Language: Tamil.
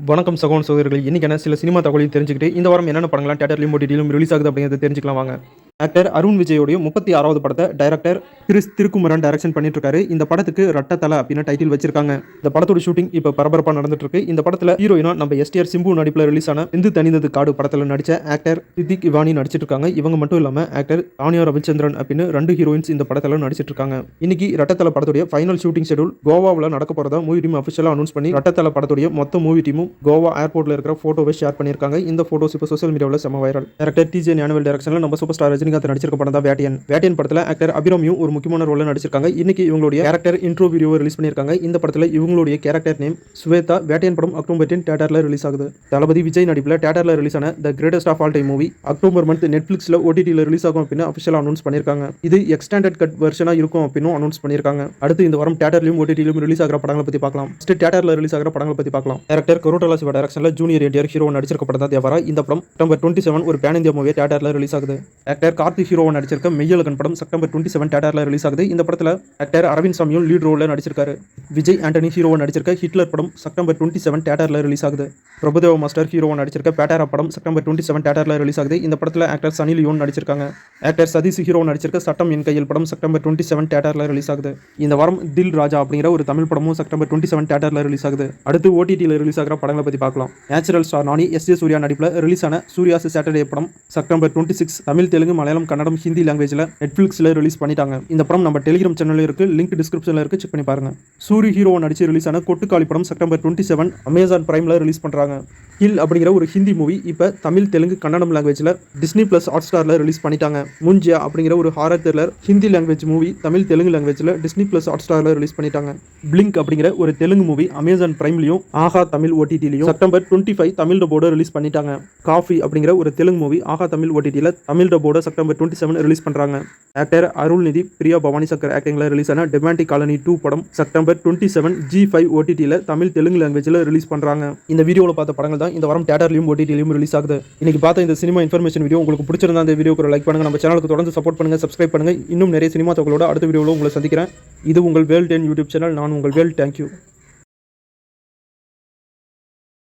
வணக்கம் சகோதர சகோதரிகள். இன்னைக்கான சில சினிமா தகவலையும் தெரிஞ்சுக்கிட்டு இந்த வாரம் என்னென்ன படங்கள்லாம் தியேட்டர்லையும் ஓடிடியிலும் ரிலீஸ் ஆகுது அப்படிங்கிறத தெரிஞ்சுக்கலாம் வாங்க. ஆக்டர் அருண் விஜயோடைய 36வது படத்தை டைரக்டர் கிறிஸ் திருக்குமரன் டைரக்ஷன் பண்ணிட்டு இருக்காரு. இந்த படத்துக்கு ரட்டத்தலை அப்படின்னு டைட்டில் வச்சிருக்காங்க. இந்த படத்தோட ஷூட்டிங் இப்போ பரபரப்பா நடந்துட்டு இருக்கு. இந்த படத்துல ஹீரோயினா நம்ம எஸ்டிஆர் சிம்பு நடிப்புல ரிலீஸ் ஆன இந்து தனிந்தது காடு படத்துல நடிச்ச ஆக்டர் சித்திக் இவானி நடிச்சிட்டு இருக்காங்க. இவங்க மட்டும் இல்லாம ஆக்டர் தானியா ரவிச்சந்திரன் அப்படின்னு 2 ஹீரோயின்ஸ் இந்த படத்துல நடிச்சிட்டு இருக்காங்க. இன்னைக்கு ரட்டத்தலை படத்துடைய ஃபைனல் ஷூட்டிங் ஷெட்யூல் கோவாவில் நடக்க போறதா மூவி டீம் அஃபிஷியலா அனௌன்ஸ் பண்ணி ரட்டத்தலை படத்துடைய மொத்த மூவி டீமும் கோவா ஏர்போர்ட்ல இருக்கிற போட்டோவை ஷேர் பண்ணிருக்காங்க. இந்த போட்டோஸ் இப்போ சோஷியல் மீடியாவில் செம வைரல். டைரக்டர் டிஜே ஞானவேல் டைரக்ஷன்ல நம்ம சூப்பர் ஸ்டார் ரஜினிகாந்த் நடிச்சிருக்க படம் தான் வேட்டையன் படத்துல ஆக்டர் அபிராமியும் ஒரு முக்கியமான ரோல்ல நடிச்சிருக்காங்க. இன்னைக்கு இவங்களுடைய கேரக்டர் இன்ட்ரோ வீடியோவை ரிலீஸ் பண்ணிருக்காங்க. இந்த படத்துல இவங்களுடைய கேரக்டர் நேம் ஸ்வேதா. வேட்டையன் படம் அக்டோபர் 10 தியேட்டர்ல ரிலீஸ் ஆகுது. தளபதி விஜய் நடிப்புல தியேட்டர்ல ரிலீஸ் ஆன the greatest of all time movie October month நெட்ஃபிளிக்ஸ்ல ஓடிடில ரிலீஸ் ஆகும் அப்படின்னு அஃபிஷியலா அனௌன்ஸ் பண்ணிருக்காங்க. இது எக்ஸ்டெண்டட் கட் வெர்ஷனா இருக்கும் அப்படின்னு அனௌன்ஸ் பண்ணிருக்காங்க. அடுத்து இந்த வாரம் தியேட்டர்லயும் ஓடிடிலும் ரிலீஸ் ஆகிற படங்களை பத்தி பார்க்கலாம். ஃபர்ஸ்ட் தியேட்டர்ல ரிலீஸ் ஆகிற படங்களை பத்தி பார்க்கலாம். டைரக்டர் கரோட்டலா சிவா டைரக்ஷன்ல ஜூனியர் என்டிஆர் ஹீரோ நடிச்சிருக்க படம் தான் தேவரா. இந்த படம் செப்டம்பர் 27 ஒரு பேன் இந்தியா மூவி தியேட்டர்ல ரிலீஸ் ஆகுது. ஆக்டர் கார்த்திக் ஹீரோ நடிச்சிருக்க மெய்யழகன் படம் செப்டம்பர் 27 தியேட்டர்ல ரிலீஸ் ஆகுது. இந்த படத்துல ஆக்டர் அரவிந்த் சாமியும் லீட் ரோல்ல நடிச்சிருக்காரு. விஜய் ஆண்டனி ஹீரோவா நடிச்சிருக்க ஹிட்லர் படம் செப்டம்பர் 27 தியேட்டர்ல ரிலீஸ் ஆகுது. பிரபுதேவ மாஸ்டர் ஹீரோவா நடிச்சிருக்க பேட்டாரா படம் செப்டம்பர் 27 தியேட்டர்ல ரிலீஸ் ஆகுது. இந்த படத்துல ஆக்டர் சனி லியோன் நடிச்சிருக்காங்க. ஆக்டர் சதீஷ் ஹீரோவா நடிச்சிருக்க சட்டம் என் கையில் படம் செப்டம்பர் 27 தியேட்டர்ல ரிலீஸ் ஆகுது. இந்த வாரம் தில் ராஜா அப்படிங்கிற ஒரு தமிழ் படமும் செப்டம்பர் 27 தியேட்டர்ல ரிலீஸ் ஆகுது. அடுத்து ஓடிடியில் ரிலீஸ் ஆகிற படங்களை பத்தி பார்க்கலாம். நேச்சுரல் ஸ்டார் நானி எஸ்.ஜே. சூர்யா நடிப்புல ரிலீஸ் ஆன சூர்யாஸ் சாட்டர்டே படம் செப்டம்பர் 26 தமிழ், தெலுங்கு, மலையாளம், கன்னடம், ஹிந்தி லாங்குவேஜ்ல நெட்ஃபிளிக்ஸ்ல ரிலீஸ் பண்ணிட்டாங்க. இந்த படம் நம்ம டெலிகிராம் சேனல்ல இருக்கு, லிங்க் டிஸ்கிரிப்ஷன்ல இருக்கு, செக் பண்ணி பாருங்க. சூரி ஹீரோவா நடிச்சு ரிலீஸ் ஆன கொட்டுக்காளி படம் செப்டம்பர் 27 அமேசான் பிரைம்ல ரிலீஸ் பண்றாங்க. ஹில் அப்படிங்கிற ஒரு ஹிந்தி மூவி இப்போ தமிழ், தெலுங்கு, கன்னடம் லாங்குவேஜ்ல டிஸ்னி பிளஸ் ஹாட்ஸ்டார்ல ரிலீஸ் பண்ணிட்டாங்க. முன்ஜியா அப்படிங்கிற ஒரு horror thriller Hindi language movie Tamil, Telugu லாங்குவேஜ்ல டிஸ்னி பிளஸ் ஹாட்ஸ்டார்ல ரிலீஸ் பண்ணிட்டாங்க. பிளிங்க் அப்படிங்கிற ஒரு தெலுங்கு மூவி அமேசான் பிரைம்லயும் ஆஹா தமிழ் ஓடிடிலையும் செப்டம்பர் 25 தமிழ் டப்போட ரிலீஸ் பண்ணிட்டாங்க. காஃபி அப்படிங்கிற ஒரு தெலுங்கு மூவி ஆஹா தமிழ் ஓடிடியில் தமிழ் டப்போட செப்டம்பர் 27 ரிலீஸ் பண்றாங்க. ஆக்டர் அருள்நிதி, பிரியா பவானி சங்கர் ஆக்டிங்ல ரிலீஸ் ஆன டெமாண்டிக் காலனி 2 படம் செப்டம்பர் 27 G5 ஓடிடியில் தமிழ், தெலுங்கு லாங்குவேஜ்ல ரிலீஸ் பண்றாங்க. இந்த வீடியோவில் பார்த்த படங்கள் தான் இந்த வாரம் தியேட்டர்லையும் ஓடிடிலையும் ரிலீஸ் ஆகுது. இன்னைக்கு பார்த்த இந்த சினிமா இன்ஃபர்மேஷன் வீடியோ உங்களுக்கு பிடிச்சிருந்தா இந்த வீடியோக்கு லைக் பண்ணுங்க. நம்ம சேனலுக்கு தொடர்ந்து சப்போர்ட் பண்ணுங்க, சப்ஸ்கிரைப் பண்ணுங்க. இன்னும் நிறைய சினிமா தகவலோட அடுத்த வீடியோவில் உங்களை சந்திக்கிறேன். இது உங்கள் வேல் 10 யூடியூப் சேனல். நான் உங்கள் வேல். தேங்க்யூ.